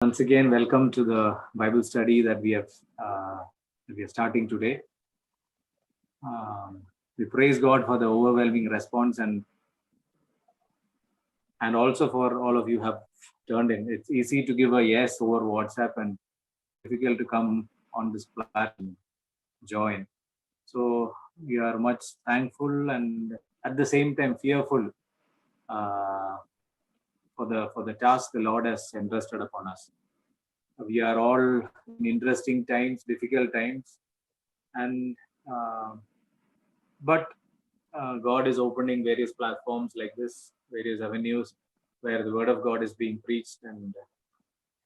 Once again, welcome to the Bible study that we are starting today. We praise God for the overwhelming response and also for all of you have turned in. It's easy to give a yes over WhatsApp and difficult to come on this platform, join. So we are much thankful and at the same time fearful uh, for the task the Lord has entrusted upon us. We are all in interesting times, difficult times, and uh, but God is opening various platforms like this, various avenues where the word of God is being preached, and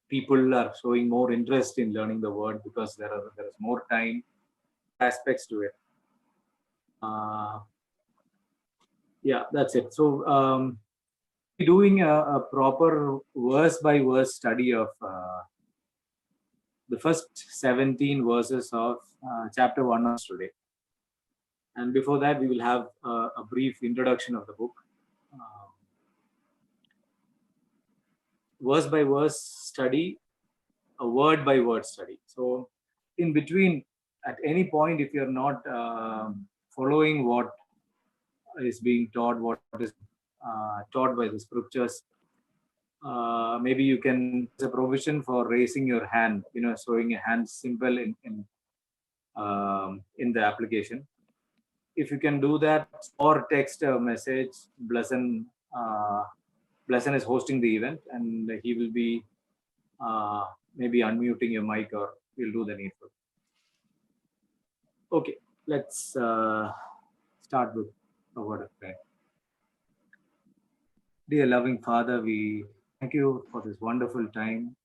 people are showing more interest in learning the word because there is more time, aspects to it. Yeah, that's it. So doing a proper verse by verse study of the first 17 verses of chapter 1 of today. And before that, we will have a brief introduction of the book. Verse by verse study, a word by word study. So, in between, at any point, if you're not following what is being taught, what is taught by the scriptures, maybe you can, there's a provision for raising your hand, showing a hand symbol in the application. If you can do that or text a message, Blesson is hosting the event and he will be maybe unmuting your mic or we'll do the needful. Okay, let's start with a word of prayer. Dear loving Father, we thank you for this wonderful time.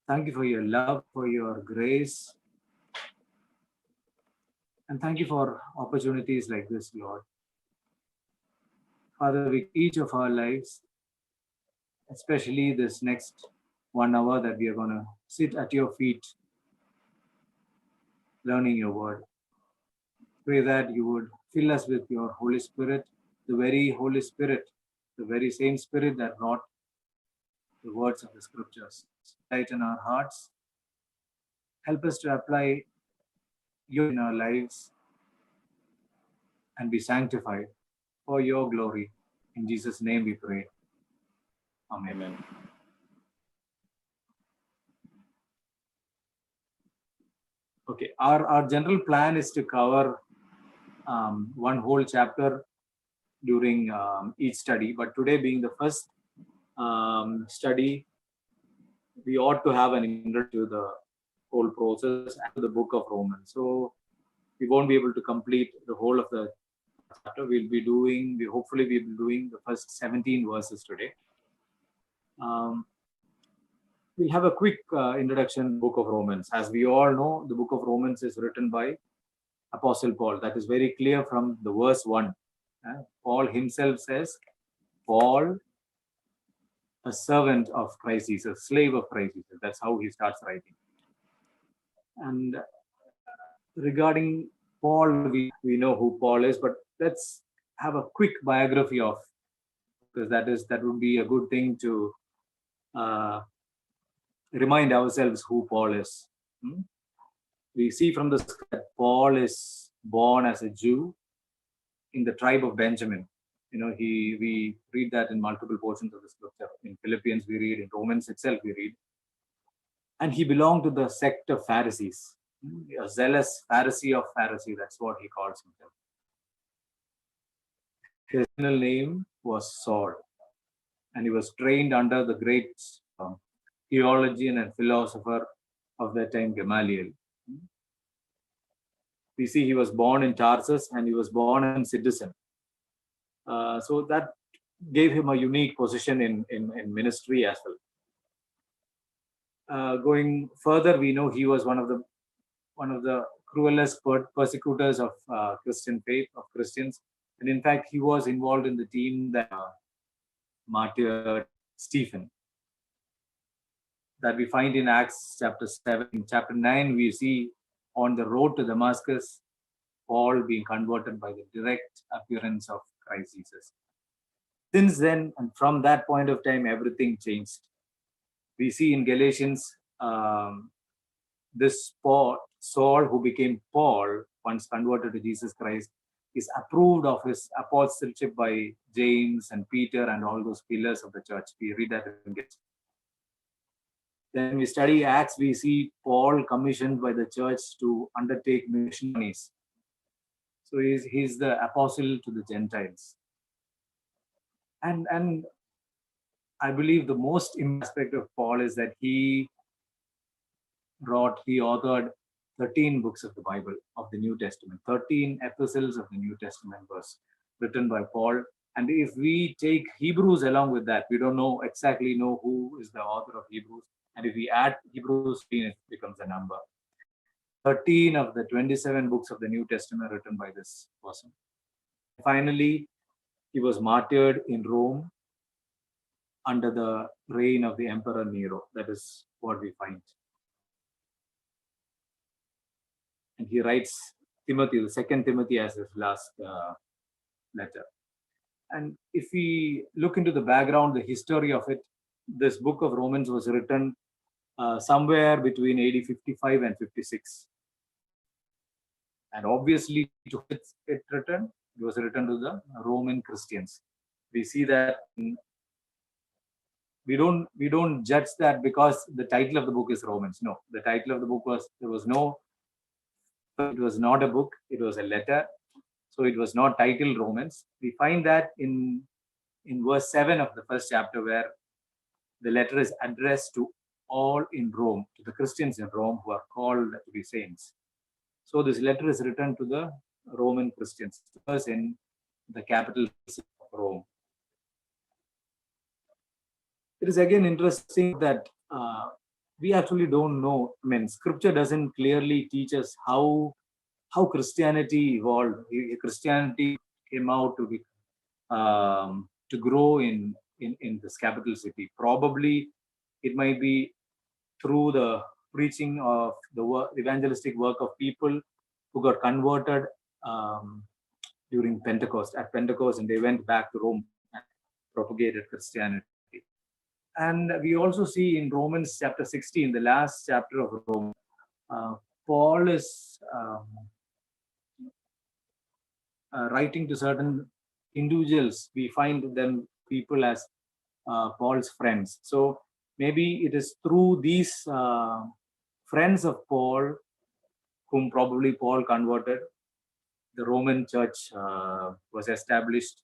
Thank you for your love, for your grace. And thank you for opportunities like this, Lord. Father, with each of our lives, especially this next 1 hour that we are going to sit at your feet, learning your word. Pray that you would fill us with your Holy Spirit, the very Holy Spirit, the very same Spirit that brought the words of the scriptures. Lighten our hearts. Help us to apply you in our lives and be sanctified for your glory. In Jesus' name we pray. Amen. Amen. Okay, our general plan is to cover one whole chapter during each study, but today being the first study, we ought to have an introduction to the whole process and to the book of Romans. So we won't be able to complete the whole of the chapter. Hopefully we'll be doing the first 17 verses today. We'll have a quick introduction to the book of Romans. As we all know, the book of Romans is written by Apostle Paul. That is very clear from the verse 1. Paul himself says, Paul, a servant of Christ Jesus, slave of Christ Jesus. That's how he starts writing. And regarding Paul, we know who Paul is, but let's have a quick biography of, because that would be a good thing to remind ourselves who Paul is. We see from the script that Paul is born as a Jew in the tribe of Benjamin. We read that in multiple portions of the scripture. In Philippians we read, in Romans itself we read. And he belonged to the sect of Pharisees. A zealous Pharisee of Pharisee, that's what he calls himself. His original name was Saul, and he was trained under the great theologian and philosopher of that time, Gamaliel. We see he was born in Tarsus and he was born a citizen. So that gave him a unique position in ministry as well. Going further, we know he was one of the cruelest persecutors of Christian faith, of Christians. And in fact, he was involved in the team that martyred Stephen. That we find in Acts chapter 7. In chapter 9, we see on the road to Damascus, Paul being converted by the direct appearance of Christ Jesus. Since then, and from that point of time, everything changed. We see in Galatians, this Saul, who became Paul, once converted to Jesus Christ, is approved of his apostleship by James and Peter and all those pillars of the church. We read that in Galatians. Then we study Acts, we see Paul commissioned by the church to undertake missionaries. So he's the apostle to the Gentiles. And I believe the most important aspect of Paul is that he authored 13 books of the Bible, of the New Testament, 13 epistles of the New Testament was written by Paul. And if we take Hebrews along with that, we don't exactly know who is the author of Hebrews. And if we add Hebrews, it becomes a number. 13 of the 27 books of the New Testament written by this person. Finally, he was martyred in Rome under the reign of the Emperor Nero. That is what we find. And he writes Timothy, the second Timothy, as his last letter. And if we look into the background, the history of it, this book of Romans was written somewhere between AD 55 and 56. And obviously, it was written to the Roman Christians. We see that we don't judge that because the title of the book is Romans. No, the title of the book it was not a book, it was a letter. So it was not titled Romans. We find that in verse 7 of the first chapter, where the letter is addressed to all in Rome, to the Christians in Rome who are called to be saints. So this letter is written to the Roman Christians in the capital city of Rome. It is again interesting that we actually don't know. I mean, Scripture doesn't clearly teach us how Christianity evolved. Christianity came out to grow in this capital city. Probably it might be through the preaching of the evangelistic work of people who got converted during Pentecost, at Pentecost, and they went back to Rome and propagated Christianity. And we also see in Romans chapter 16, the last chapter of Rome, Paul is writing to certain individuals. We find them people as Paul's friends. So maybe it is through these friends of Paul, whom probably Paul converted, the Roman church was established.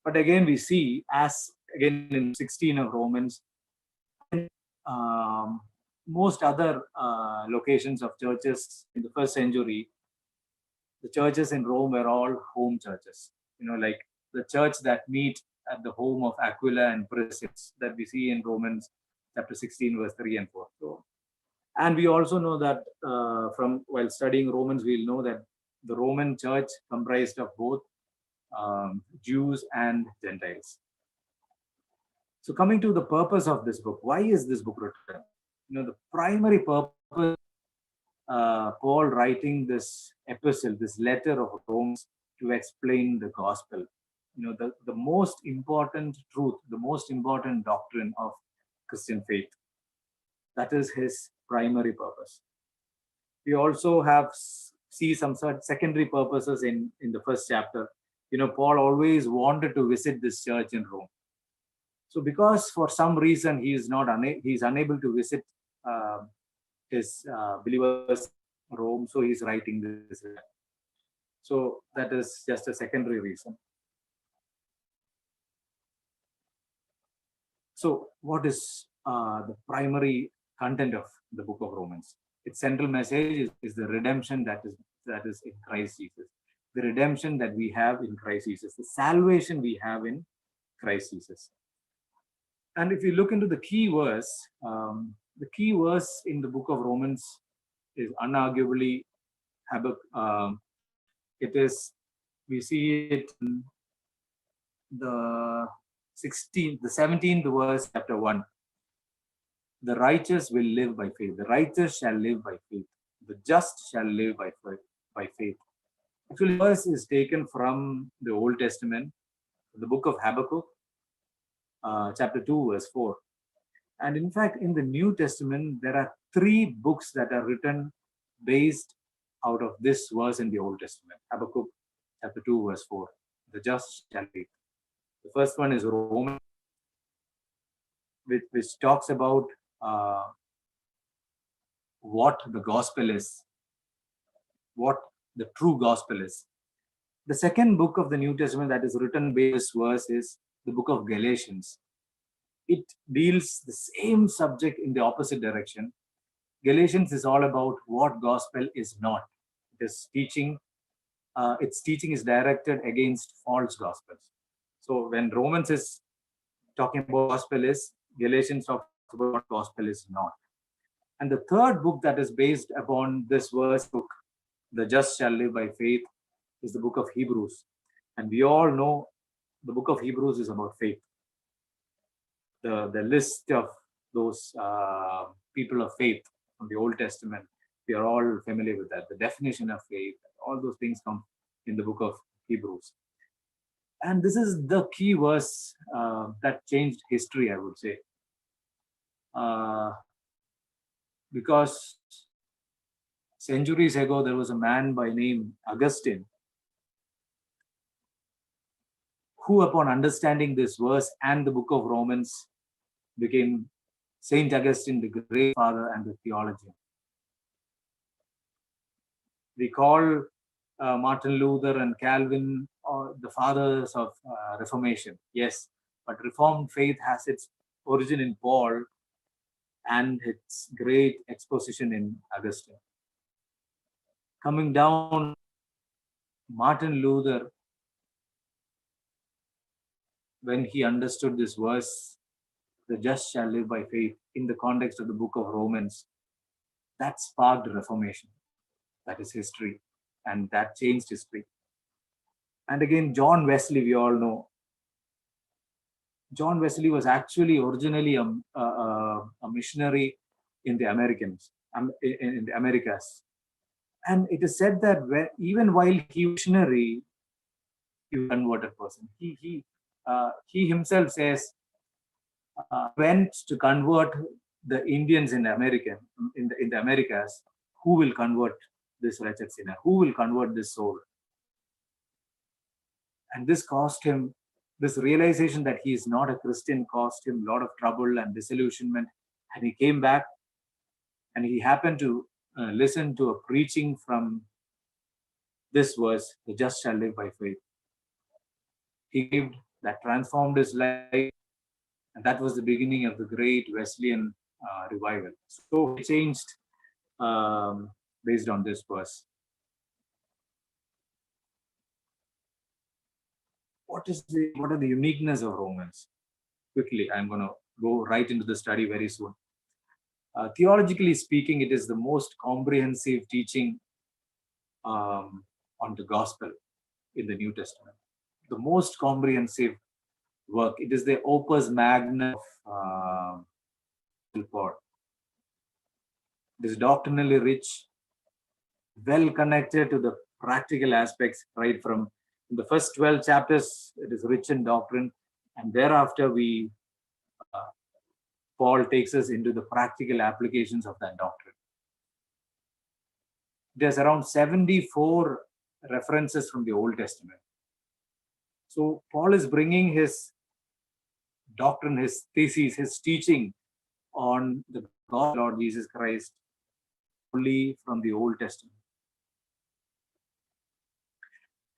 But again, we see, as again in 16 of Romans, most other locations of churches in the first century, the churches in Rome were all home churches. Like the church that meet at the home of Aquila and Priscilla, that we see in Romans chapter 16, verse 3 and 4. So, and we also know that from while studying Romans, we'll know that the Roman church comprised of both Jews and Gentiles. So coming to the purpose of this book, why is this book written? The primary purpose, Paul writing this epistle, this letter of Romans, to explain the gospel. The most important truth, the most important doctrine of Christian faith. That is his primary purpose. We also see some secondary purposes in the first chapter. Paul always wanted to visit this church in Rome. So because for some reason he is unable to visit his believers in Rome, so he's writing this. So that is just a secondary reason. So what is the primary content of the book of Romans? Its central message is the redemption that is in Christ Jesus. The redemption that we have in Christ Jesus. The salvation we have in Christ Jesus. And if you look into the key verse in the book of Romans is unarguably Habakkuk. We see it in the 17th verse, chapter 1. The righteous will live by faith. The righteous shall live by faith. The just shall live by faith. Actually, the verse is taken from the Old Testament, the book of Habakkuk, chapter 2, verse 4. And in fact, in the New Testament, there are 3 books that are written based out of this verse in the Old Testament. Habakkuk chapter 2, verse 4. The just shall live. The first one is Romans, which talks about uh, what the gospel is, what the true gospel is. The second book of the New Testament that is written based on this verse is the book of Galatians. It deals the same subject in the opposite direction. Galatians is all about what gospel is not. It is teaching. Its teaching is directed against false gospels. So when Romans is talking about gospel is, Galatians talks about what gospel is not. And the third book that is based upon this verse book, the just shall live by faith, is the book of Hebrews. And we all know the book of Hebrews is about faith. The list of those people of faith from the Old Testament, we are all familiar with that. The definition of faith, all those things come in the book of Hebrews. And this is the key verse that changed history, I would say. Because centuries ago, there was a man by name Augustine who, upon understanding this verse and the book of Romans, became Saint Augustine, the great father and the theologian. We call Martin Luther and Calvin the fathers of Reformation, yes, but Reformed faith has its origin in Paul and its great exposition in Augustine. Coming down, Martin Luther, when he understood this verse, the just shall live by faith, in the context of the book of Romans, that sparked Reformation. That is history, and that changed history. And again, John Wesley, we all know. John Wesley was actually originally a missionary in the in the Americas. And it is said that even while he was missionary, he was a converted person. He himself says, went to convert the Indians in the Americas. Who will convert this wretched sinner? Who will convert this soul? And this cost him, this realization that he is not a Christian cost him a lot of trouble and disillusionment. And he came back and he happened to listen to a preaching from this verse, the just shall live by faith. He lived, that transformed his life, and that was the beginning of the great Wesleyan revival. So he changed based on this verse. What are the uniqueness of Romans? Quickly, I'm going to go right into the study very soon. Theologically speaking, it is the most comprehensive teaching on the gospel in the New Testament. The most comprehensive work. It is the opus magnum of Paul. It is doctrinally rich, well connected to the practical aspects, right from the first 12 chapters. It is rich in doctrine, and thereafter Paul takes us into the practical applications of that doctrine. There's around 74 references from the Old Testament. So Paul is bringing his doctrine, his thesis, his teaching on the God of Lord Jesus Christ only from the Old Testament.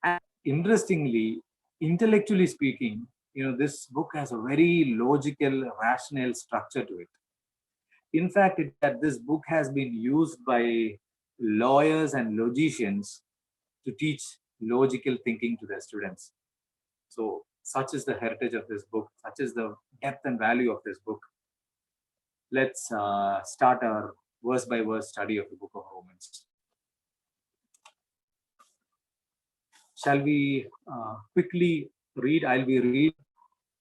And interestingly, intellectually speaking, this book has a very logical, rational structure to it. In fact, that this book has been used by lawyers and logicians to teach logical thinking to their students. So such is the heritage of this book, such is the depth and value of this book. Let's start our verse by verse study of the book of Romans. Shall we quickly read? I'll be reading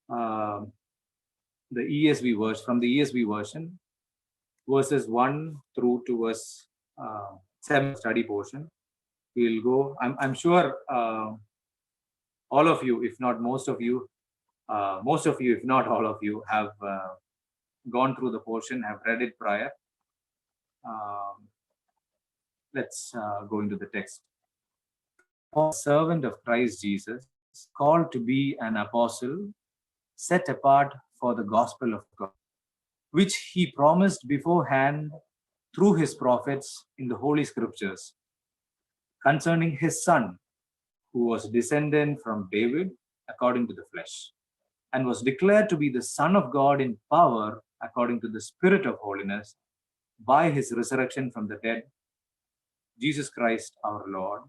the ESV verse from the ESV version, verses 1 through to verse 7 study portion. We'll go. I'm sure all of you, if not most of you, if not all of you, have gone through the portion, have read it prior. Let's go into the text. Paul, servant of Christ Jesus, called to be an apostle, set apart for the gospel of God, which he promised beforehand through his prophets in the Holy Scriptures, concerning his Son, who was descended from David according to the flesh, and was declared to be the Son of God in power according to the Spirit of holiness, by his resurrection from the dead, Jesus Christ our Lord,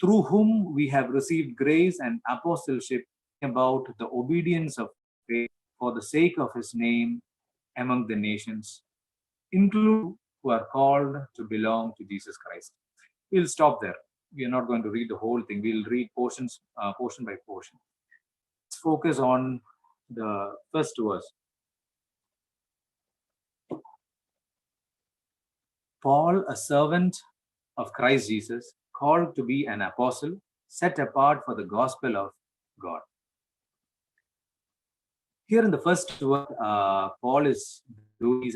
through whom we have received grace and apostleship about the obedience of faith for the sake of his name among the nations, including who are called to belong to Jesus Christ. We'll stop there. We are not going to read the whole thing. We'll read portion by portion. Let's focus on the first verse. Paul, a servant of Christ Jesus, called to be an apostle, set apart for the gospel of God. Here in the first verse, Paul is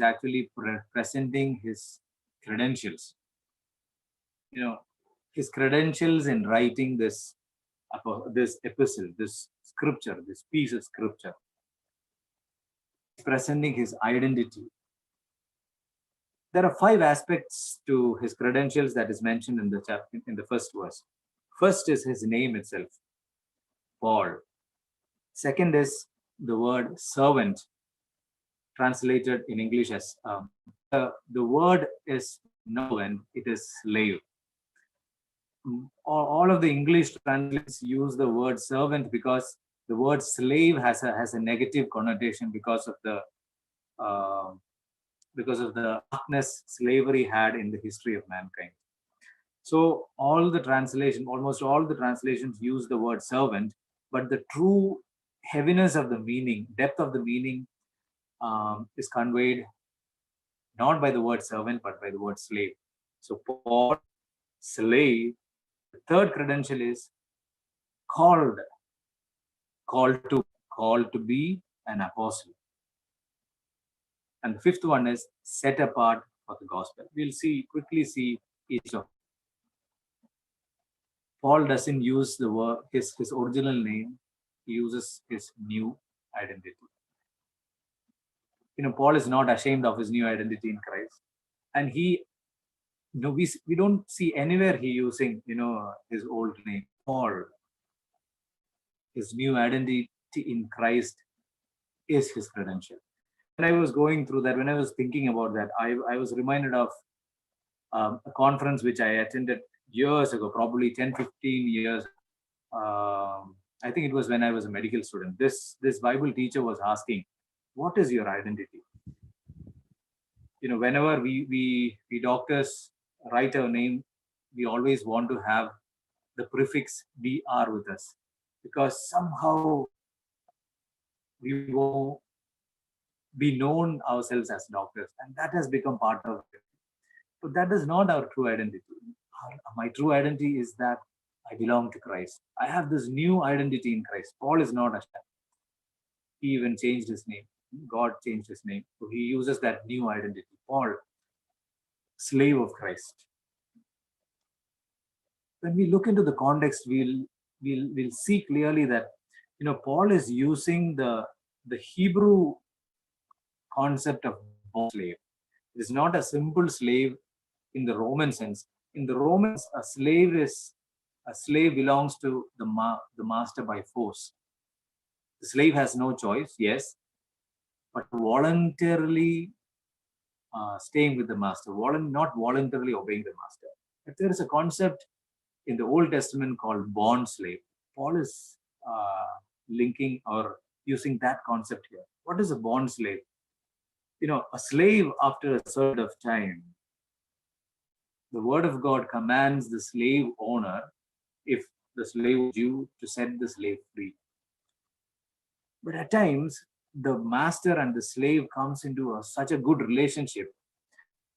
actually presenting his credentials. His credentials in writing this epistle, this scripture, this piece of scripture. He's presenting his identity. There are 5 aspects to his credentials that is mentioned in the chapter, in the first verse. First is his name itself, Paul. Second is the word servant, translated in English as the word is servant, it is slave. All of the English translations use the word servant because the word slave has a negative connotation because of the darkness slavery had in the history of mankind. So almost all the translations use the word servant, but the true heaviness of the meaning, depth of the meaning is conveyed not by the word servant, but by the word slave. So Paul, slave. The third credential is called to be an apostle. And the fifth one is set apart for the gospel. We'll quickly see each of them. Paul doesn't use the word his original name. He uses his new identity. Paul is not ashamed of his new identity in Christ, and we don't see anywhere he using his old name. Paul, his new identity in Christ is his credential. When I was going through that, when I was thinking about that, I was reminded of a conference which I attended years ago, probably 10, 15 years. I think it was when I was a medical student. This Bible teacher was asking, what is your identity? Whenever we doctors write our name, we always want to have the prefix DR with us, because somehow we will be known ourselves as doctors, and that has become part of it. But that is not our true identity. My true identity is that I belong to Christ. I have this new identity in Christ. Paul is not ashamed. He even changed his name. God changed his name. So he uses that new identity. Paul, slave of Christ. When we look into the context, we'll see clearly that Paul is using the Hebrew concept of bond slave. It is not a simple slave in the Roman sense. In the Romans, a slave belongs to the master by force. The slave has no choice, yes, but voluntarily staying with the master, not voluntarily obeying the master. But there is a concept in the Old Testament called bond slave. Paul is linking or using that concept here. What is a bond slave? A slave, after a certain of time, the word of God commands the slave owner, if the slave is due, to set the slave free. But at times, the master and the slave comes into such a good relationship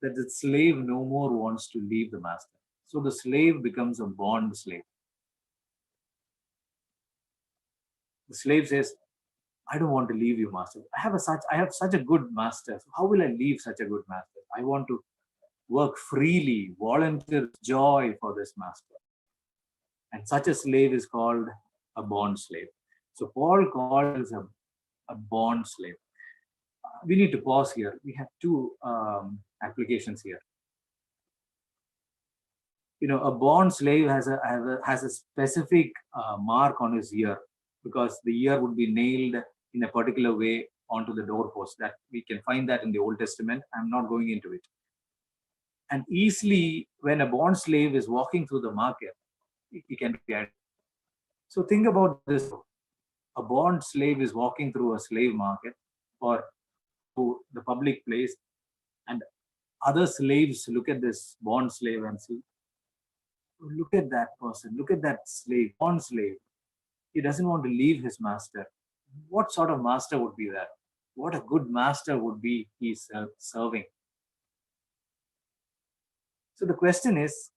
that the slave no more wants to leave the master. So the slave becomes a bond slave. The slave says, I don't want to leave you, master. I have such a good master. So how will I leave such a good master? I want to work freely, volunteer joy for this master. And such a slave is called a bond slave. So Paul calls a bond slave. We need to pause here. We have two applications here. A bond slave has a specific mark on his ear, because the ear would be nailed in a particular way onto the doorpost. That we can find that in the Old Testament. I'm not going into it. And easily, when a bond slave is walking through the market, he can be identified. So think about this. A bond slave is walking through a slave market or to the public place, and other slaves look at this bond slave and see, look at that person, look at that slave, bond slave. He doesn't want to leave his master. What sort of master would be that? What a good master would be he's serving. So the question is,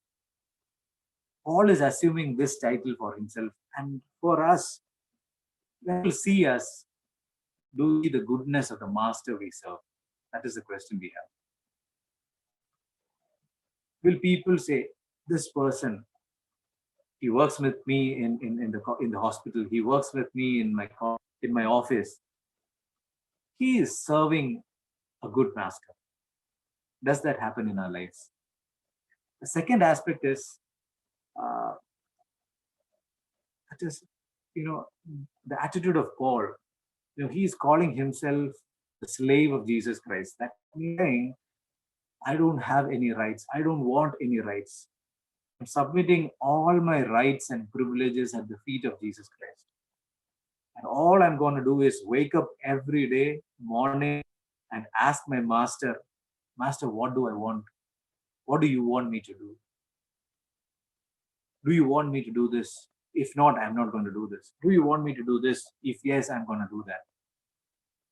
Paul is assuming this title for himself, and for us, when people see us, do we see the goodness of the master we serve? That is the question we have. Will people say, this person, he works with me in the hospital, he works with me in my office, he is serving a good master? Does that happen in our lives? The second aspect is the attitude of Paul. He is calling himself the slave of Jesus Christ. That meaning, I don't have any rights. I don't want any rights. I'm submitting all my rights and privileges at the feet of Jesus Christ. And all I'm going to do is wake up every day, morning, and ask my master, Master, what do I want? What do you want me to do? Do you want me to do this? If not, I'm not going to do this. Do you want me to do this? If yes, I'm going to do that.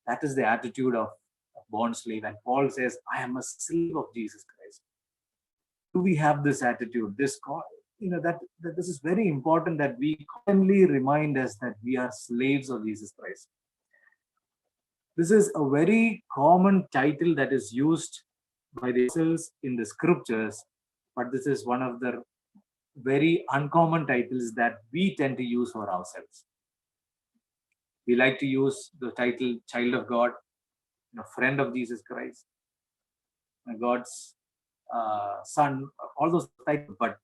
That is the attitude of a bond slave. And Paul says, I am a slave of Jesus Christ. Do we have this attitude? This that this is very important, that we constantly remind us that we are slaves of Jesus Christ. This is a very common title that is used by the apostles in the scriptures, but this is one of the very uncommon titles that we tend to use for ourselves. We like to use the title child of God, friend of Jesus Christ, God's son, all those titles, but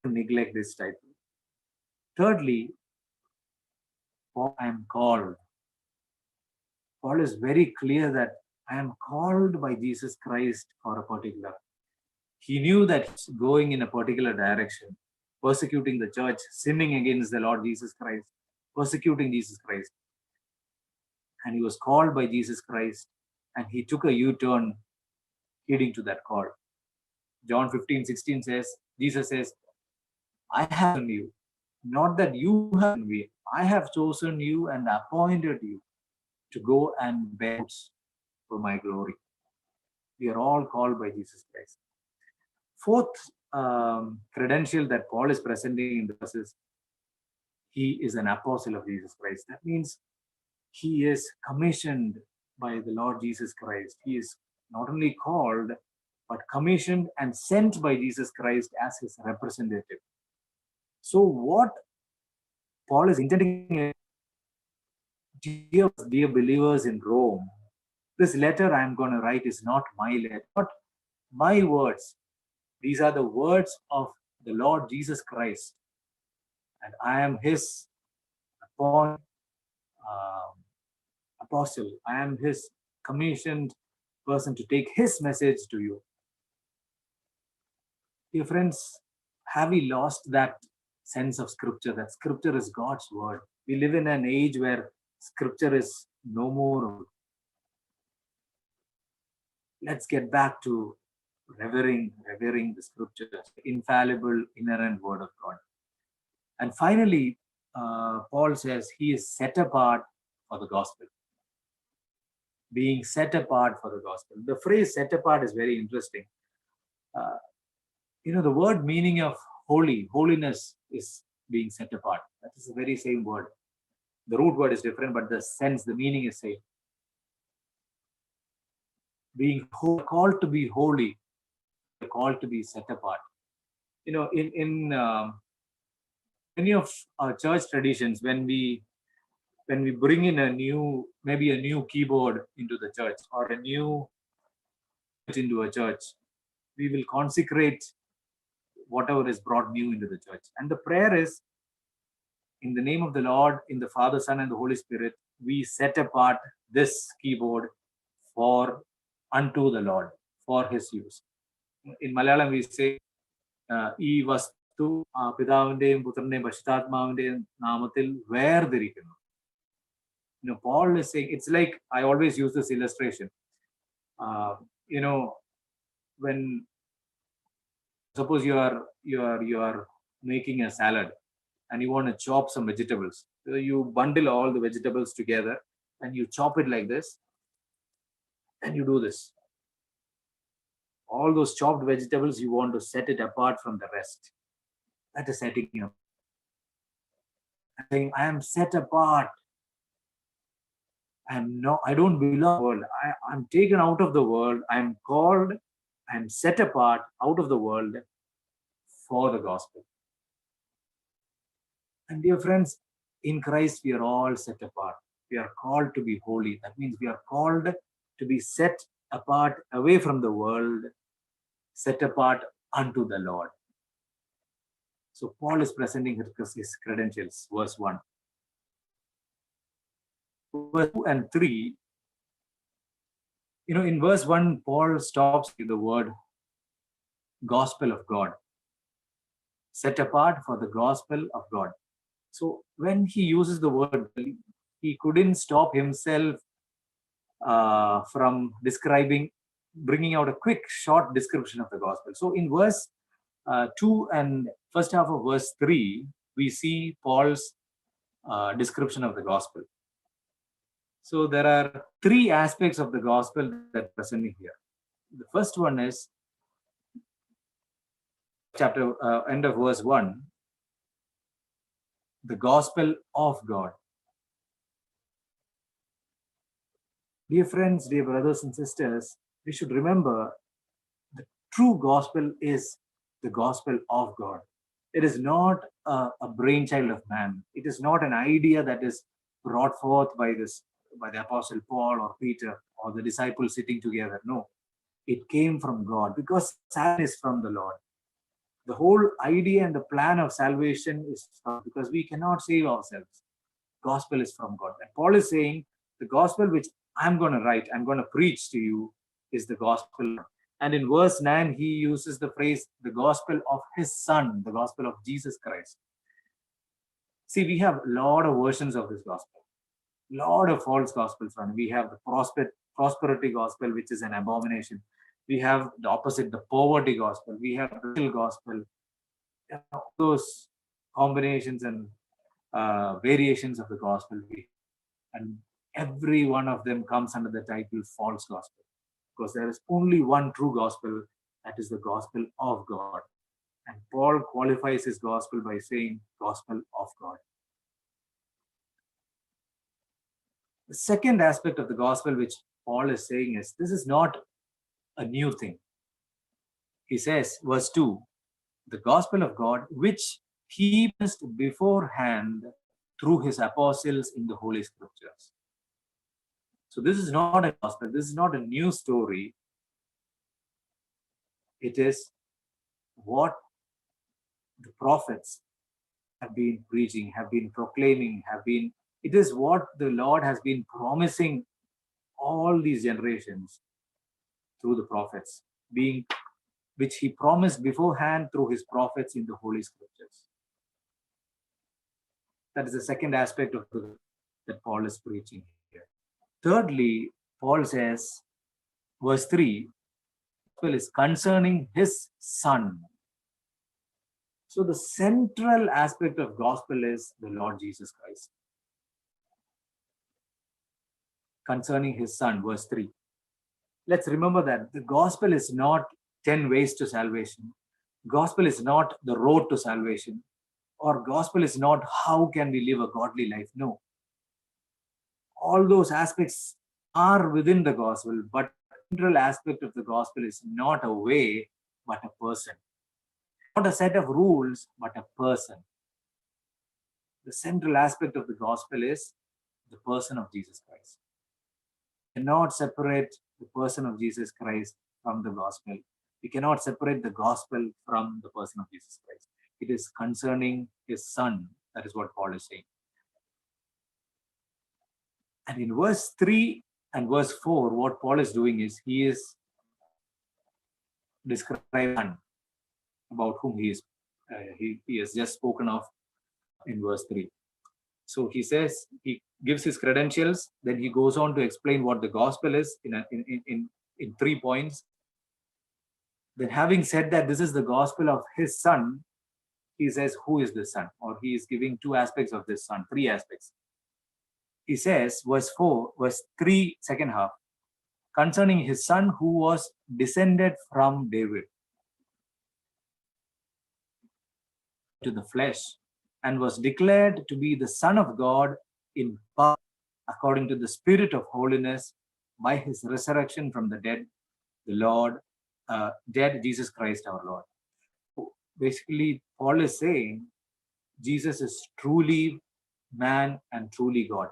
neglect this title. Thirdly, I am called. Paul is very clear that I am called by Jesus Christ for a particular. He knew that he's going in a particular direction, persecuting the church, sinning against the Lord Jesus Christ, persecuting Jesus Christ. And he was called by Jesus Christ, and he took a U-turn heading to that call. John 15:16 says, Jesus says, I have chosen you, not that you have me. I have chosen you and appointed you to go and bear fruits for my glory. We are all called by Jesus Christ. Fourth credential that Paul is presenting in the verse is, he is an apostle of Jesus Christ. That means he is commissioned by the Lord Jesus Christ. He is not only called, but commissioned and sent by Jesus Christ as his representative. So what Paul is intending, dear believers in Rome, this letter I am going to write is not my letter, not my words. These are the words of the Lord Jesus Christ. And I am his apostle. I am his commissioned person to take his message to you. Dear friends, have we lost that sense of scripture, that scripture is God's word? We live in an age where scripture is no more. Let's get back to revering the scriptures, infallible, inerrant word of God. And finally, Paul says he is set apart for the gospel. Being set apart for the gospel. The phrase set apart is very interesting. The word meaning of holiness is being set apart. That is the very same word. The root word is different, but the sense, the meaning is same. Being called to be holy, called to be set apart. In many of our church traditions, when we bring in maybe a new keyboard into the church, or a new into a church, we will consecrate whatever is brought new into the church. And the prayer is, in the name of the Lord, in the Father, Son, and the Holy Spirit, we set apart this keyboard for unto the Lord, for his use. In Malayalam, we say, ഈ വസ്തു പിതാവിന്റെയും പുത്രന്റെയും പരിശുദ്ധാത്മാവിന്റെയും നാമത്തിൽ വേർതിരിക്കുന്നു. Paul is saying, it's like, I always use this illustration. When suppose you are making a salad and you want to chop some vegetables, so you bundle all the vegetables together and you chop it like this, and you do this. All those chopped vegetables, you want to set it apart from the rest. That is setting up. I'm saying, I am set apart. I don't belong to the world. I'm taken out of the world. I'm called, I'm set apart out of the world for the gospel. And dear friends, in Christ, we are all set apart. We are called to be holy. That means we are called to be set apart away from the world, set apart unto the Lord. So Paul is presenting his credentials, verse 1. Verse 2 and 3, in verse 1, Paul stops with the word gospel of God. Set apart for the gospel of God. So when he uses the word, he couldn't stop himself from bringing out a quick, short description of the gospel. So in verse 2 and first half of verse 3, we see Paul's description of the gospel. So there are three aspects of the gospel that are presented here. The first one is end of verse 1, the gospel of God. Dear friends, dear brothers and sisters, we should remember the true gospel is the gospel of God. It is not a brainchild of man. It is not an idea that is brought forth by the Apostle Paul or Peter or the disciples sitting together. No, it came from God, because salvation is from the Lord. The whole idea and the plan of salvation is from, because we cannot save ourselves. Gospel is from God. And Paul is saying, the gospel which I'm going to write, I'm going to preach to you, is the gospel. And in verse 9, he uses the phrase, the gospel of his Son, the gospel of Jesus Christ. See, we have a lot of versions of this gospel, lot of false gospels. We have the prosperity gospel, which is an abomination. We have the opposite, the poverty gospel. We have the real gospel. Those combinations and variations of the gospel. And every one of them comes under the title false gospel, because there is only one true gospel, that is the gospel of God. And Paul qualifies his gospel by saying gospel of God. The second aspect of the gospel which Paul is saying is, this is not a new thing. He says, verse 2, the gospel of God, which he promised beforehand through his apostles in the Holy Scriptures. So this is not a gospel. This is not a new story. It is what the prophets have been preaching, have been proclaiming, it is what the Lord has been promising all these generations through the prophets, which he promised beforehand through his prophets in the Holy Scriptures. That is the second aspect of that Paul is preaching here. Thirdly, Paul says, verse 3, gospel is concerning his Son. So the central aspect of gospel is the Lord Jesus Christ. Concerning his Son, verse 3. Let's remember that the gospel is not 10 ways to salvation. Gospel is not the road to salvation. Or gospel is not how can we live a godly life. No. All those aspects are within the gospel, but the central aspect of the gospel is not a way, but a person. Not a set of rules, but a person. The central aspect of the gospel is the person of Jesus Christ. We cannot separate the person of Jesus Christ from the gospel. We cannot separate the gospel from the person of Jesus Christ. It is concerning his son. That is what Paul is saying. And in verse 3 and verse 4, what Paul is doing is he is describing about whom he has just spoken of in verse 3. So he says, he gives his credentials, then he goes on to explain what the gospel is in 3 points. Then, having said that this is the gospel of his son, he says, who is the son? Or he is giving 2 aspects of this son, 3 aspects. He says, verse 3, second half, concerning his son who was descended from David to the flesh, and was declared to be the Son of God in power, according to the Spirit of holiness, by his resurrection from the dead, Jesus Christ our Lord. Basically, Paul is saying Jesus is truly man and truly God.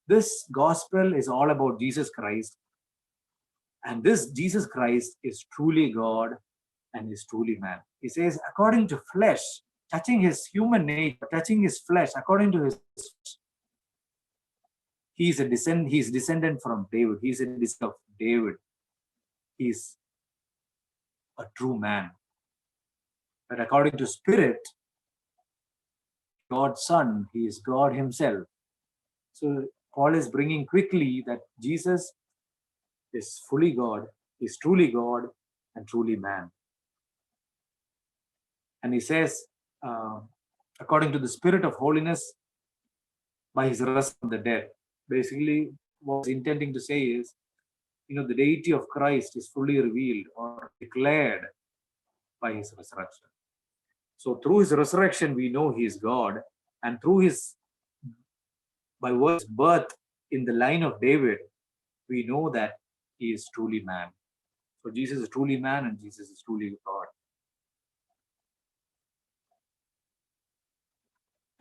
This gospel is all about Jesus Christ, and this Jesus Christ is truly God and is truly man. He says, according to flesh, touching his human nature, touching his flesh, according to his flesh, he is descendant from David. He is a descendant of David. He is a true man. But according to spirit, God's son, he is God himself. So Paul is bringing quickly that Jesus is fully God, is truly God and truly man. And he says, according to the Spirit of holiness, by his resurrection from the dead. Basically, what he's intending to say is, the deity of Christ is fully revealed or declared by his resurrection. So through his resurrection, we know he is God, and by his birth in the line of David, we know that he is truly man. So Jesus is truly man and Jesus is truly God.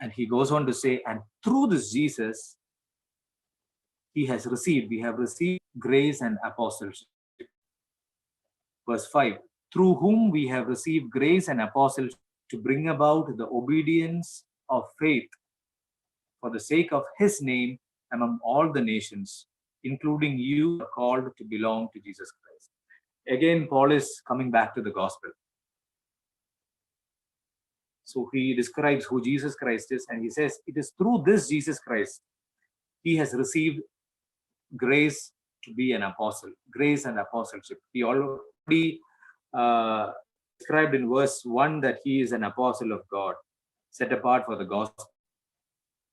And he goes on to say, and through this Jesus, we have received grace and apostleship. Verse 5, through whom we have received grace and apostleship to bring about the obedience of faith for the sake of his name among all the nations, including you, are called to belong to Jesus Christ. Again, Paul is coming back to the gospel. So he describes who Jesus Christ is, and he says, it is through this Jesus Christ he has received grace to be an apostle, grace and apostleship. He already described in verse 1 that he is an apostle of God, set apart for the gospel.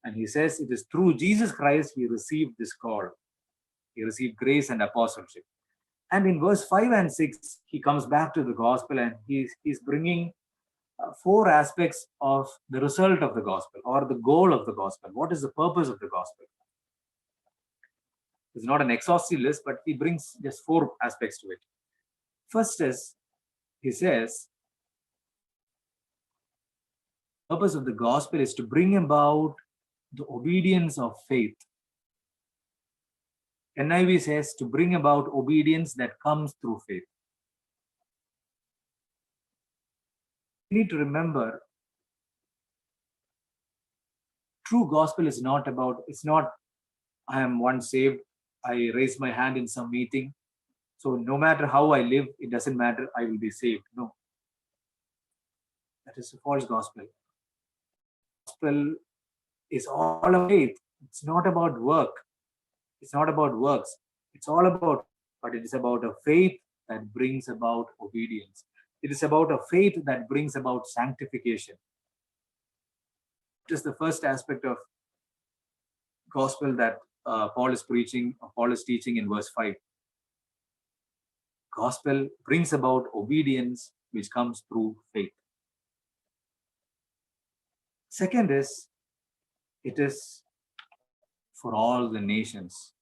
And he says it is through Jesus Christ he received this call. He received grace and apostleship. And in verse 5 and 6, he comes back to the gospel and he's bringing 4 aspects of the result of the gospel or the goal of the gospel. What is the purpose of the gospel? It's not an exhaustive list, but he brings just 4 aspects to it. First is, he says, the purpose of the gospel is to bring about the obedience of faith. NIV says to bring about obedience that comes through faith. We need to remember, true gospel is not about, it's not, I am once saved, I raise my hand in some meeting, so no matter how I live, it doesn't matter, I will be saved. No. That is a false gospel. Gospel is all about faith. It's not about work. It's not about works. It's all about, but it is about a faith that brings about obedience. It is about a faith that brings about sanctification. It is the first aspect of gospel that Paul is teaching in verse 5. Gospel brings about obedience which comes through faith. Second is, it is for all the nations,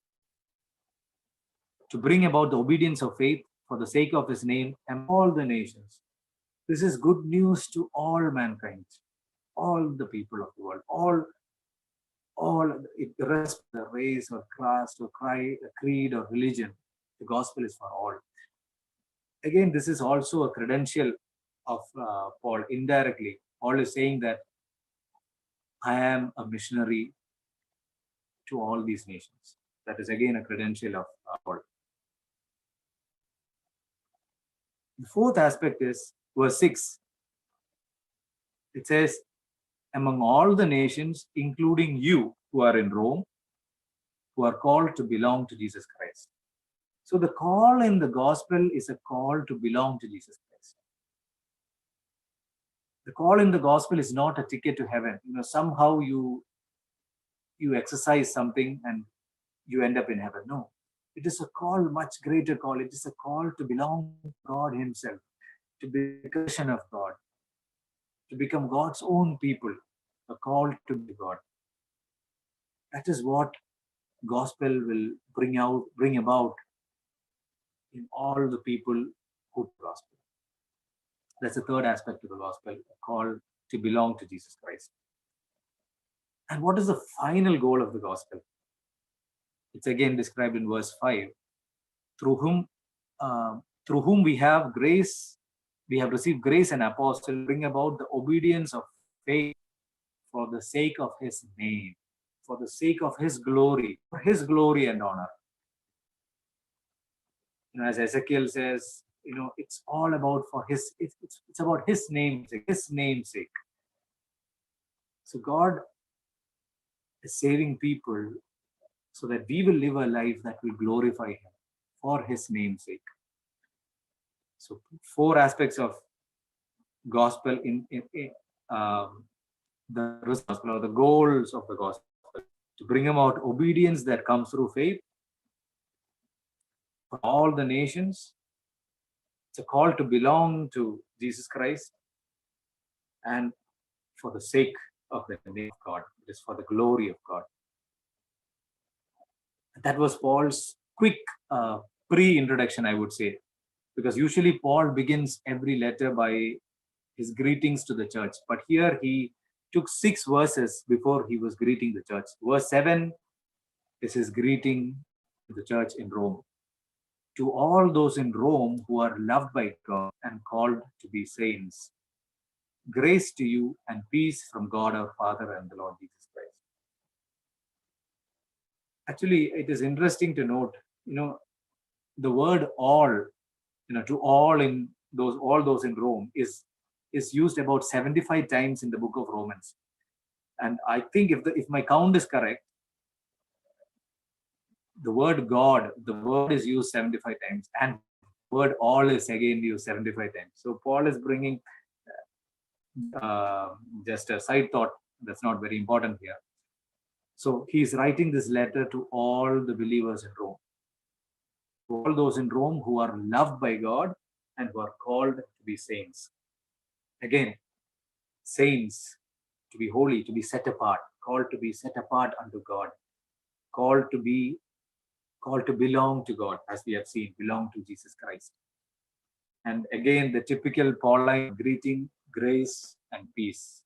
to bring about the obedience of faith for the sake of his name and all the nations. This is good news to all mankind, all the people of the world, all irrespective of the race or class or creed or religion. The gospel is for all. Again, this is also a credential of Paul. Indirectly, Paul is saying that I am a missionary to all these nations. That is again a credential of Paul. The fourth aspect is verse 6. It says, among all the nations, including you who are in Rome, who are called to belong to Jesus Christ. So the call in the gospel is a call to belong to Jesus Christ. The call in the gospel is not a ticket to heaven. Somehow you exercise something and you end up in heaven. No, it is a call, much greater call. It is a call to belong to God himself, to be a Christian of God, to become God's own people, a call to be God. That is what gospel will bring about in all the people who gospel. That's the third aspect of the gospel, a call to belong to Jesus Christ. And what is the final goal of the gospel? It's again described in verse 5. Through whom we have grace, we have received grace and apostle, bring about the obedience of faith for the sake of his name, for the sake of his glory, for his glory and honor. As Ezekiel says, it's all about it's about his namesake. So God is saving people so that we will live a life that will glorify him for his namesake. So 4 aspects of gospel in the gospel, or the goals of the gospel: to bring about obedience that comes through faith for all the nations. It's a call to belong to Jesus Christ, and for the sake of the name of God. It is for the glory of God. That was Paul's quick pre-introduction, I would say, because usually Paul begins every letter by his greetings to the church. But here he took 6 verses before he was greeting the church. Verse 7 is his greeting to the church in Rome. To all those in Rome who are loved by God and called to be saints, grace to you and peace from God our Father and the Lord Jesus Christ. Actually, it is interesting to note, the word all, to all those in Rome is used about 75 times in the book of Romans. And I think if my count is correct, the word God, the word is used 75 times, and the word all is again used 75 times. So Paul is bringing just a side thought that's not very important here. So he's writing this letter to all the believers in Rome, to all those in Rome who are loved by God and who are called to be saints. Again, saints, to be holy, to be set apart, called to be set apart unto God, called to belong to God, as we have seen, belong to Jesus Christ. And again, the typical Pauline greeting, grace and peace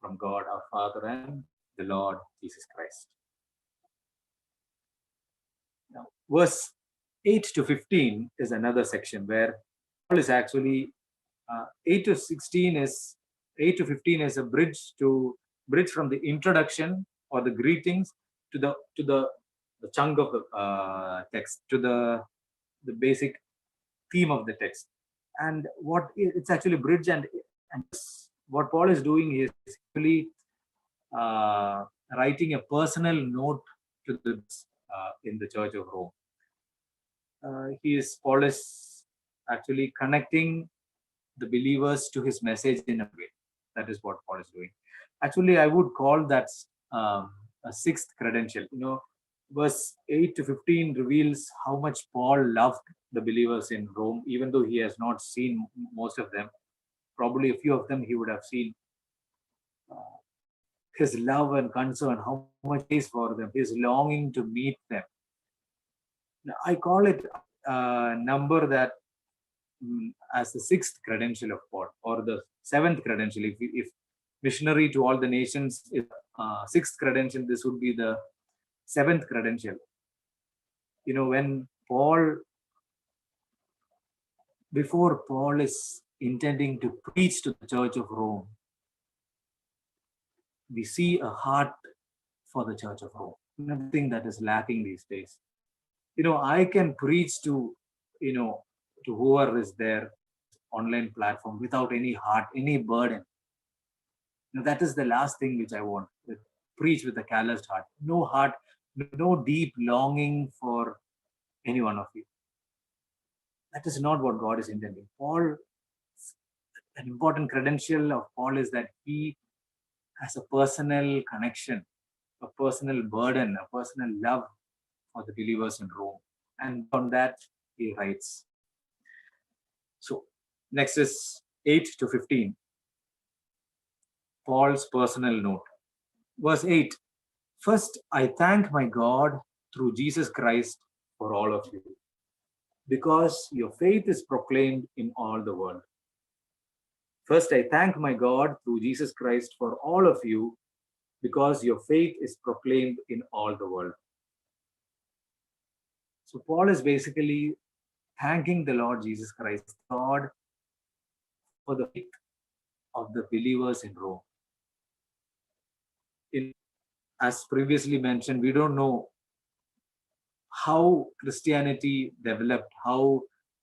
from God our Father and the Lord Jesus Christ. Now, verse 8 to 15 is another section where Paul is actually 8 to 15 is a bridge from the introduction or the greetings to the chunk of the text, to the basic theme of the text. And what it's actually bridge, and what Paul is doing is actually writing a personal note to the in the Church of Rome. Paul is actually connecting the believers to his message in a way. That is what Paul is doing. Actually, I would call that a 6th credential. Verse 8 to 15 reveals how much Paul loved the believers in Rome, even though he has not seen most of them. Probably a few of them he would have seen his love and concern, how much he is for them, his longing to meet them. Now, I call it a number that as the sixth credential of Paul, or the seventh credential. If missionary to all the nations is sixth credential, this would be the seventh credential. When before Paul is intending to preach to the Church of Rome, we see a heart for the Church of Rome. Nothing that is lacking these days. I can preach to whoever is there online platform without any heart, any burden. That is the last thing which I want. Preach with a calloused heart. No heart, no deep longing for any one of you. That is not what God is intending. Paul, an important credential of Paul is that he has a personal connection, a personal burden, a personal love for the believers in Rome. And on that, he writes. So, next is 8 to 15. Paul's personal note. Verse 8. First, I thank my God through Jesus Christ for all of you, because your faith is proclaimed in all the world. First, I thank my God through Jesus Christ for all of you, because your faith is proclaimed in all the world. So Paul is basically thanking the Lord Jesus Christ, God, for the faith of the believers in Rome. As previously mentioned, we don't know how Christianity developed, how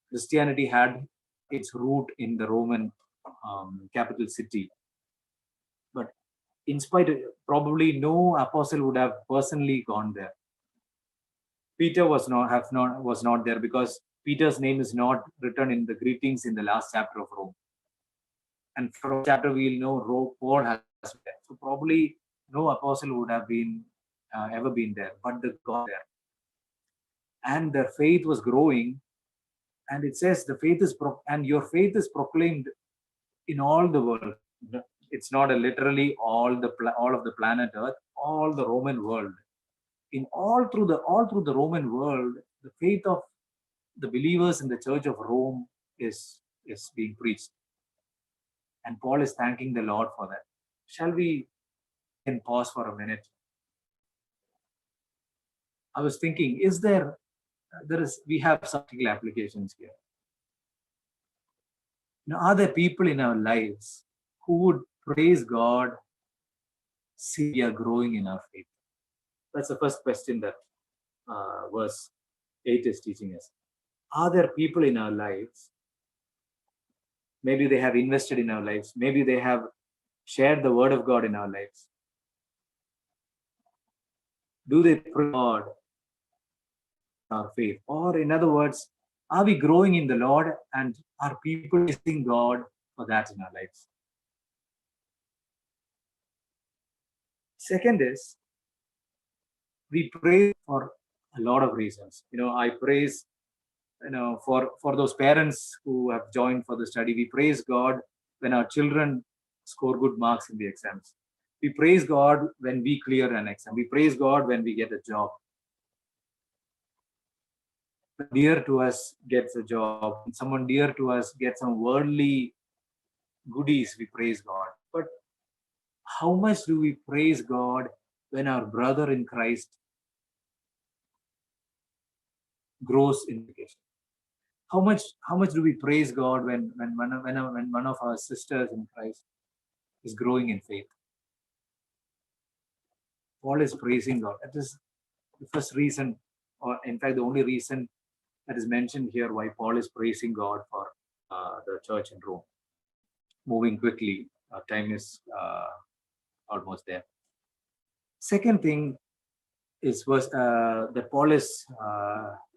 Christianity had its root in the Roman capital city. But in spite of, probably no apostle would have personally gone there. Peter was not there, because Peter's name is not written in the greetings in the last chapter of Rome. And from chapter we'll know Paul has been there. So probably no apostle would have been ever been there, but the God there. And their faith was growing, and it says the faith is and your faith is proclaimed in all the world. It's not a literally all of the planet Earth, all the Roman world. In all through the Roman world, the faith of the believers in the Church of Rome is being preached. And Paul is thanking the Lord for that. Shall we pause for a minute? I was thinking, we have some practical applications here. Now, are there people in our lives who would praise God, see we are growing in our faith? That's the first question that verse 8 is teaching us. Are there people in our lives? Maybe they have invested in our lives. Maybe they have shared the word of God in our lives. Do they praise God our faith? Or in other words, are we growing in the Lord, and are people praising God for that in our lives? Second is, we praise for a lot of reasons. I praise, for those parents who have joined for the study. We praise God when our children score good marks in the exams. We praise God when we clear an exam. We praise God when we get a job. Dear to us gets a job, someone dear to us gets some worldly goodies, we praise God. But how much do we praise God when our brother in Christ grows in education? How much do we praise God when one of our sisters in Christ is growing in faith? Paul is praising God. That is the first reason, or in fact the only reason that is mentioned here why Paul is praising God for the church in Rome. Moving quickly, time is almost there. Second thing is that Paul is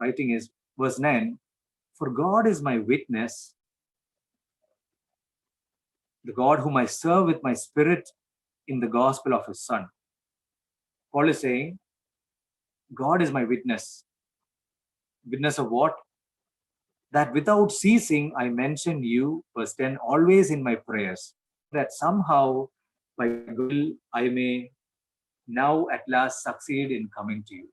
writing is verse 9. For God is my witness, the God whom I serve with my spirit in the gospel of his Son. Paul is saying, God is my witness. Witness of what? That without ceasing, I mention you, verse 10, always in my prayers, that somehow by will I may now at last succeed in coming to you.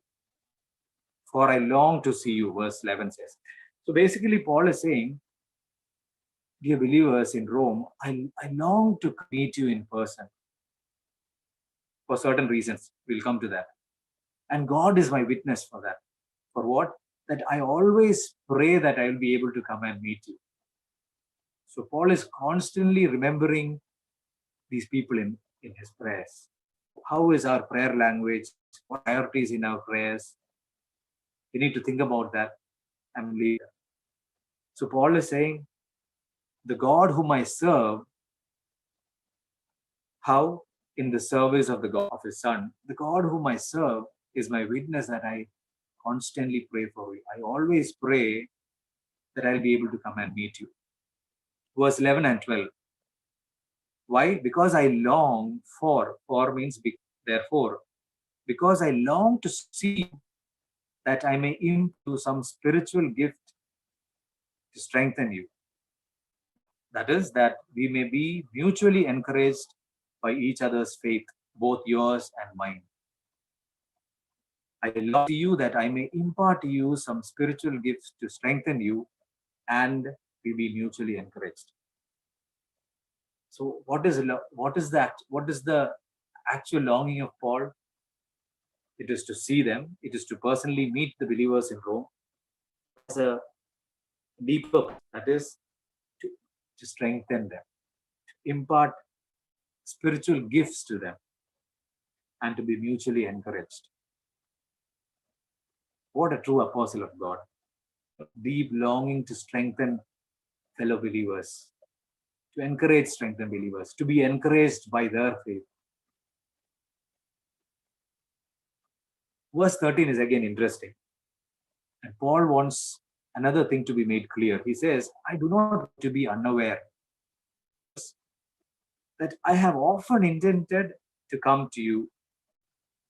For I long to see you, verse 11 says. So basically, Paul is saying, dear believers in Rome, I long to meet you in person for certain reasons. We'll come to that. And God is my witness for that. For what? That I always pray that I will be able to come and meet you. So Paul is constantly remembering these people in his prayers. How is our prayer language? What priorities in our prayers? We need to think about that and lead. So Paul is saying, the God whom I serve, how? In the service of the God of his Son. The God whom I serve is my witness that I constantly pray for you. I always pray that I'll be able to come and meet you. Verse 11 and 12. Why? Because I long for means therefore, because I long to see that I may impart some spiritual gift to strengthen you. That is, that we may be mutually encouraged by each other's faith, both yours and mine. I long to you that I may impart to you some spiritual gifts to strengthen you and we be mutually encouraged. So what is that? What is the actual longing of Paul? It is to see them. It is to personally meet the believers in Rome. It's a deeper, that is to strengthen them, to impart spiritual gifts to them, and to be mutually encouraged. What a true apostle of God. Deep longing to strengthen fellow believers, to encourage strengthen believers, to be encouraged by their faith. Verse 13 is again interesting. And Paul wants another thing to be made clear. He says, I do not want to be unaware that I have often intended to come to you,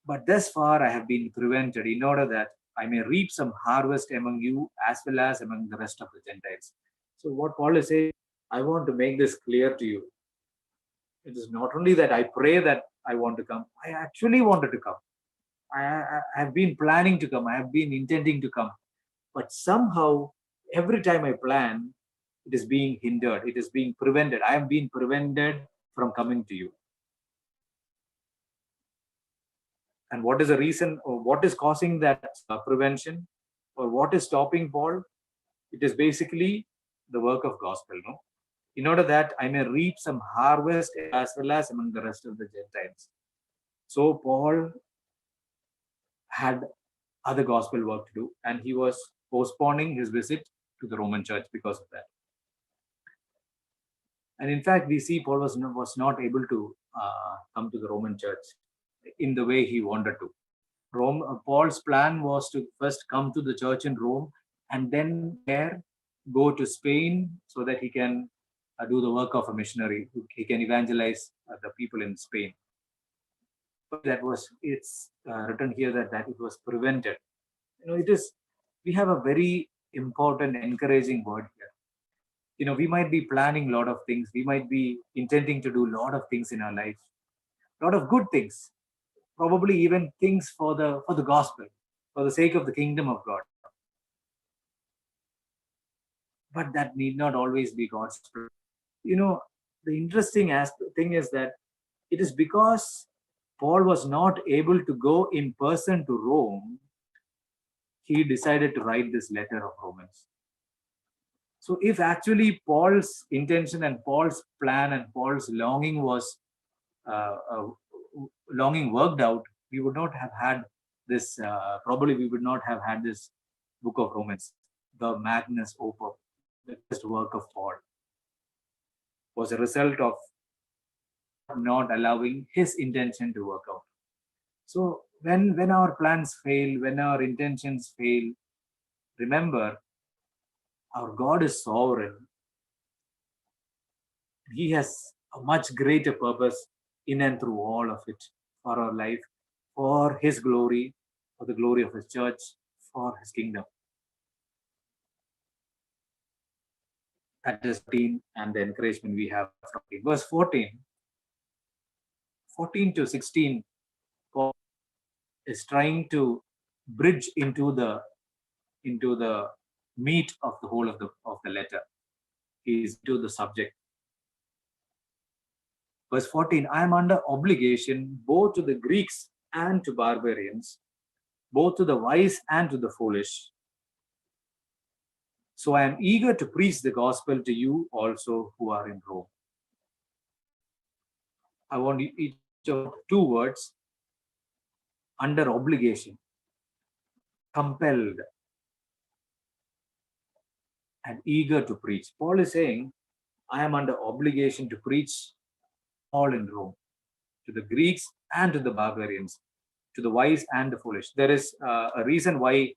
but thus far I have been prevented in order that I may reap some harvest among you as well as among the rest of the Gentiles. So what Paul is saying, I want to make this clear to you. It is not only that I pray that I want to come, I actually wanted to come. I have been planning to come. I have been intending to come. But somehow, every time I plan, it is being hindered. It is being prevented. I am being prevented from coming to you. And what is the reason, or what is causing that prevention, or what is stopping Paul? It is basically the work of gospel, no? In order that I may reap some harvest as well as among the rest of the Gentiles. So Paul had other gospel work to do, and he was postponing his visit to the Roman church because of that. And in fact, we see Paul was not able to come to the Roman church in the way he wanted to. Paul's plan was to first come to the church in Rome and then there go to Spain so that he can do the work of a missionary. He can evangelize the people in Spain. But it's written here that it was prevented. We have a very important, encouraging word here. We might be planning a lot of things. We might be intending to do a lot of things in our life, a lot of good things, probably even things for the gospel, for the sake of the kingdom of God. But that need not always be God's plan. The interesting thing is that it is because Paul was not able to go in person to Rome, he decided to write this letter of Romans. So if actually Paul's intention and Paul's plan and Paul's longing was longing worked out, we would not have had this, probably we would not have had this book of Romans, the magnus opus, the best work of Paul, was a result of not allowing his intention to work out. So when our plans fail, when our intentions fail, remember, our God is sovereign. He has a much greater purpose in and through all of it for our life, for his glory, for the glory of his church, for his kingdom. That is 13 and the encouragement we have from verse 14. 14 to 16, Paul is trying to bridge into the meat of the whole of the letter. He is to the subject. Verse 14, I am under obligation both to the Greeks and to barbarians, both to the wise and to the foolish. So I am eager to preach the gospel to you also who are in Rome. I want each of two words: under obligation, compelled, and eager to preach. Paul is saying, I am under obligation to preach all in Rome, to the Greeks and to the barbarians, to the wise and the foolish. There is a reason why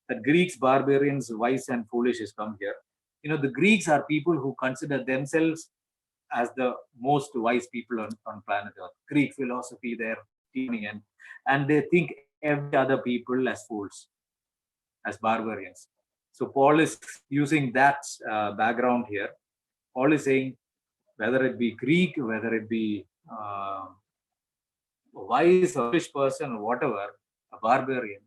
that Greeks, barbarians, wise and foolish is come here. The Greeks are people who consider themselves as the most wise people on planet Earth. Greek philosophy, their teaching, and they think every other people as fools, as barbarians. So Paul is using that background here. Paul is saying, whether it be Greek, whether it be wise or foolish person or whatever, a barbarian,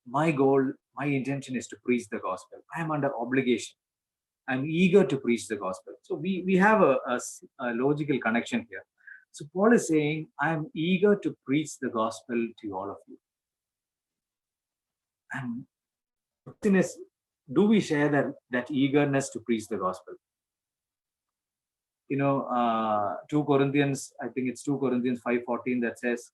my goal, my intention is to preach the gospel. I am under obligation. I'm eager to preach the gospel. So we have a logical connection here. So Paul is saying, I am eager to preach the gospel to all of you. And the question is, do we share that eagerness to preach the gospel? 2 Corinthians, I think it's 2 Corinthians 5:14 that says,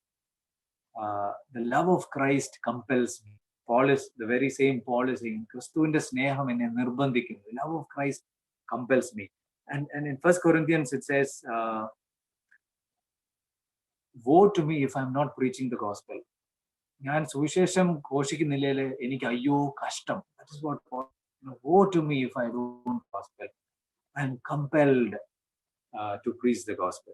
the love of Christ compels me. Paul is the very same Paul is saying, Christuinte sneham enne nirbandhikkunnu. The love of Christ compels me. And in 1 Corinthians it says, woe to me if I'm not preaching the gospel. ഞാൻ സുവിശേഷം ഘോഷിക്കുന്നില്ലേ എനിക്ക് അയ്യോ കഷ്ടം. That is what Paul, woe to me if I don't gospel. I'm compelled to preach the gospel.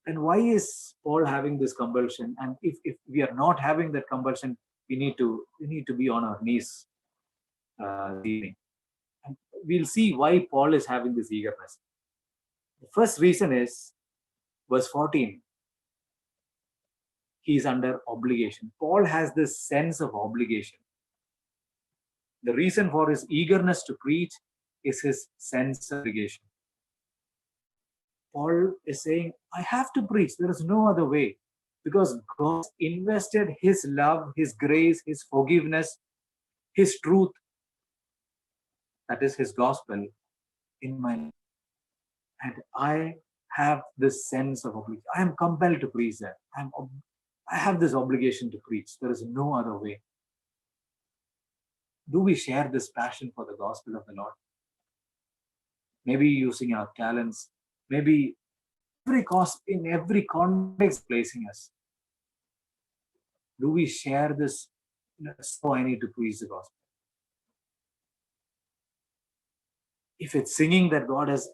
And why is Paul having this compulsion? And if we are not having that compulsion, we need to be on our knees. And we'll see why Paul is having this eagerness. The first reason is verse 14. He is under obligation. Paul has this sense of obligation. The reason for his eagerness to preach is his sense of obligation. Paul is saying, I have to preach. There is no other way. Because God invested his love, his grace, his forgiveness, his truth, that is his gospel, in my life. And I have this sense of obligation. I am compelled to preach that. I have this obligation to preach. There is no other way. Do we share this passion for the gospel of the Lord? Maybe using our talents, maybe in every context placing us. Do we share this? So I need to preach the gospel. If it's singing that God has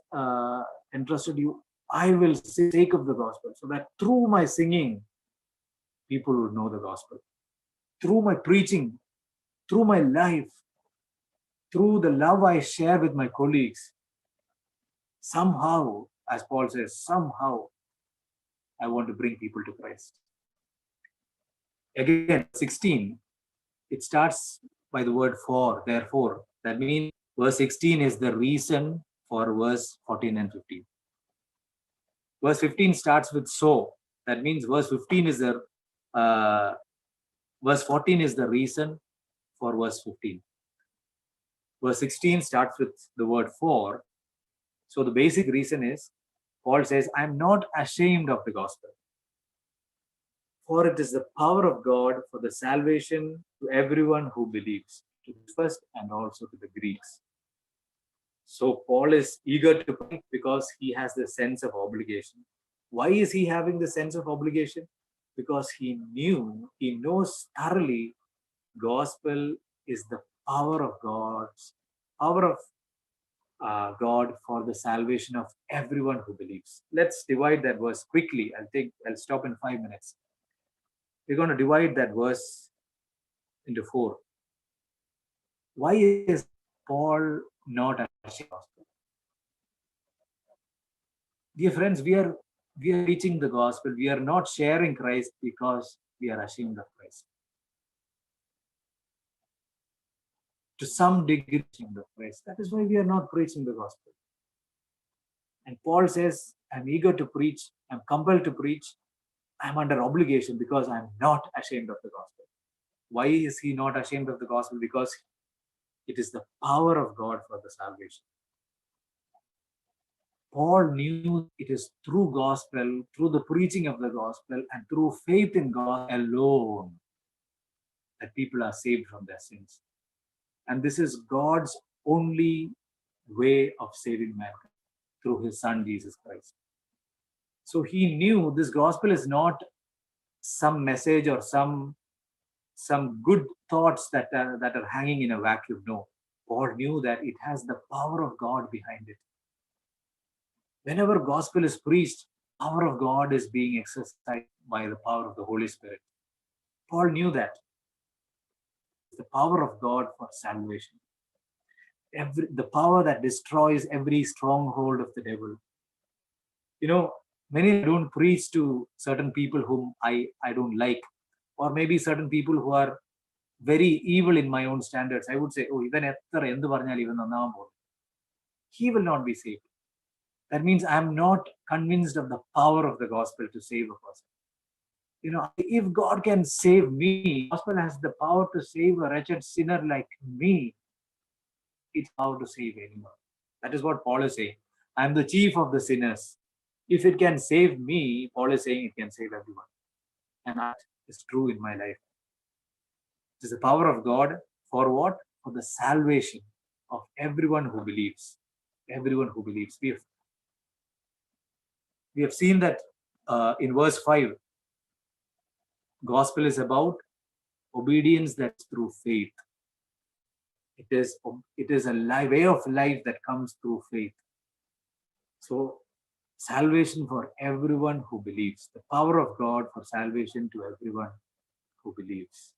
entrusted you, I will sake of the gospel, so that through my singing, people would know the gospel. Through my preaching, through my life, through the love I share with my colleagues, somehow, as Paul says, somehow I want to bring people to Christ. Again, 16, it starts by the word for, therefore. That means verse 16 is the reason for verse 14 and 15. Verse 15 starts with so. That means verse 15 is verse 14 is the reason for verse 15. Verse 16 starts with the word for. So the basic reason is, Paul says, I am not ashamed of the gospel. For it is the power of God for the salvation to everyone who believes, to the first and also to the Greeks. So Paul is eager to preach because he has the sense of obligation. Why is he having the sense of obligation? Because he knows thoroughly gospel is the power of God for the salvation of everyone who believes. Let's divide that verse quickly. I'll stop in 5 minutes. We're going to divide that verse into 4. Why is Paul not ashamed of the gospel? Dear friends, we are we are preaching the gospel. We are not sharing Christ because we are ashamed of Christ. To some degree, ashamed of Christ. That is why we are not preaching the gospel. And Paul says, I'm eager to preach. I'm compelled to preach. I'm under obligation because I'm not ashamed of the gospel. Why is he not ashamed of the gospel? Because it is the power of God for the salvation. Paul knew it is through gospel, through the preaching of the gospel, and through faith in God alone that people are saved from their sins. And this is God's only way of saving mankind through his son, Jesus Christ. So he knew this gospel is not some message or some good thoughts that are hanging in a vacuum. No, Paul knew that it has the power of God behind it. Whenever gospel is preached, power of God is being exercised by the power of the Holy Spirit. Paul knew that. The power of God for salvation. The power that destroys every stronghold of the devil. You know, many don't preach to certain people whom I don't like, or maybe certain people who are very evil in my own standards. I would say, oh, even he will not be saved. That means I'm not convinced of the power of the gospel to save a person. You know, if God can save me, the gospel has the power to save a wretched sinner like me. It's how to save anyone. That is what Paul is saying. I'm the chief of the sinners. If it can save me, Paul is saying it can save everyone. And that is true in my life. It is the power of God for what? For the salvation of everyone who believes. Everyone who believes. We have seen that in verse 5, gospel is about obedience that's through faith. It is a way of life that comes through faith. So salvation for everyone who believes. The power of God for salvation to everyone who believes.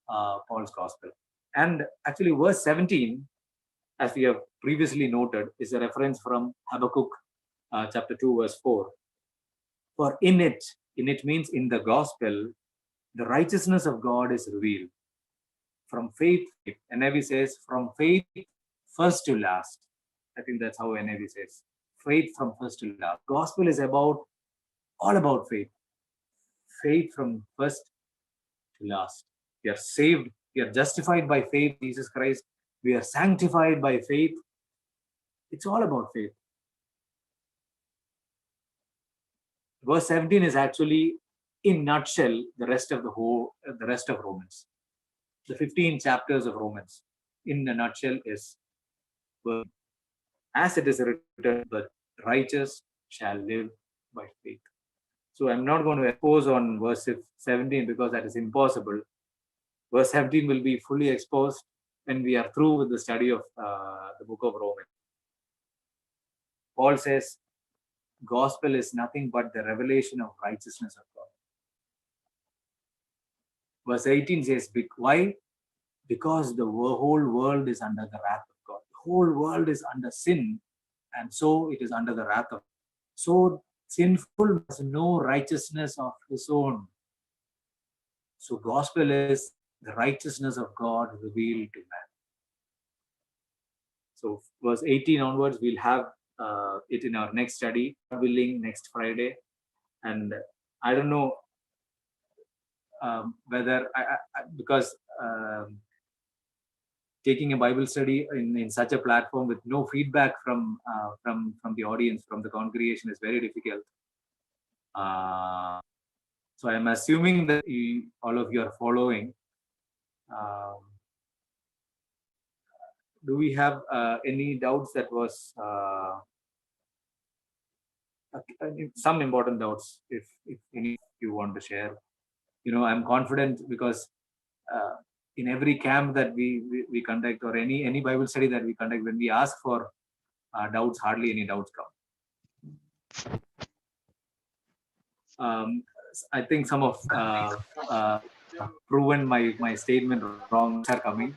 Paul's gospel. And actually verse 17, as we have previously noted, is a reference from Habakkuk chapter 2 verse 4. For in it means in the gospel, the righteousness of God is revealed. From faith, NIV says, from faith first to last. I think that's how NIV says. Faith from first to last. Gospel is all about faith. Faith from first to last. We are saved. We are justified by faith, Jesus Christ. We are sanctified by faith. It's all about faith. Verse 17 is actually, in nutshell, the rest of Romans. The 15 chapters of Romans, in a nutshell, is as it is written, the righteous shall live by faith. So I'm not going to expose on verse 17 because that is impossible. Verse 17 will be fully exposed when we are through with the study of the book of Romans. Paul says, gospel is nothing but the revelation of righteousness of God. Verse 18 says, why? Because the whole world is under the wrath of God. The whole world is under sin, and so it is under the wrath of God. So sinful has no righteousness of his own. So gospel is the righteousness of God revealed to man. So verse 18 onwards, we'll have it in our next study, God willing, next Friday. And I don't know whether, because taking a Bible study in such a platform with no feedback from the audience, from the congregation, is very difficult. So I'm assuming that all of you are following. Do we have any doubts? That was some important doubts, if any of you want to share. You know, I'm confident because in every camp that we conduct, or any Bible study that we conduct, when we ask for doubts, hardly any doubts come. I think some of proven my statement wrong are coming.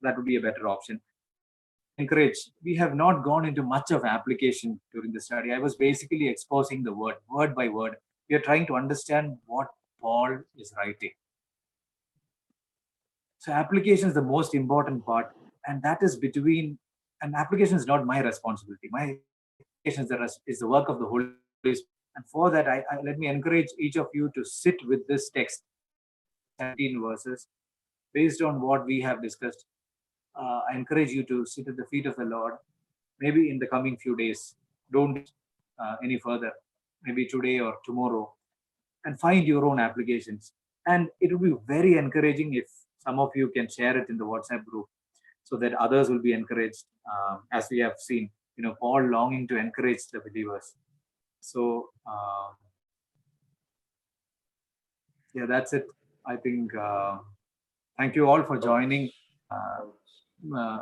that would be a better option. Encourage. We have not gone into much of application during the study. I was basically exposing the word by word. We are trying to understand what Paul is writing. So application is the most important part, and that is between. And application is not my responsibility. My application is the work of the Holy Spirit. And for that, let me encourage each of you to sit with this text, 17 verses, based on what we have discussed. I encourage you to sit at the feet of the Lord, maybe in the coming few days. Don't any further, maybe today or tomorrow, and find your own applications. And it will be very encouraging if some of you can share it in the WhatsApp group so that others will be encouraged, as we have seen, Paul longing to encourage the believers. So, yeah, that's it. I think, thank you all for joining.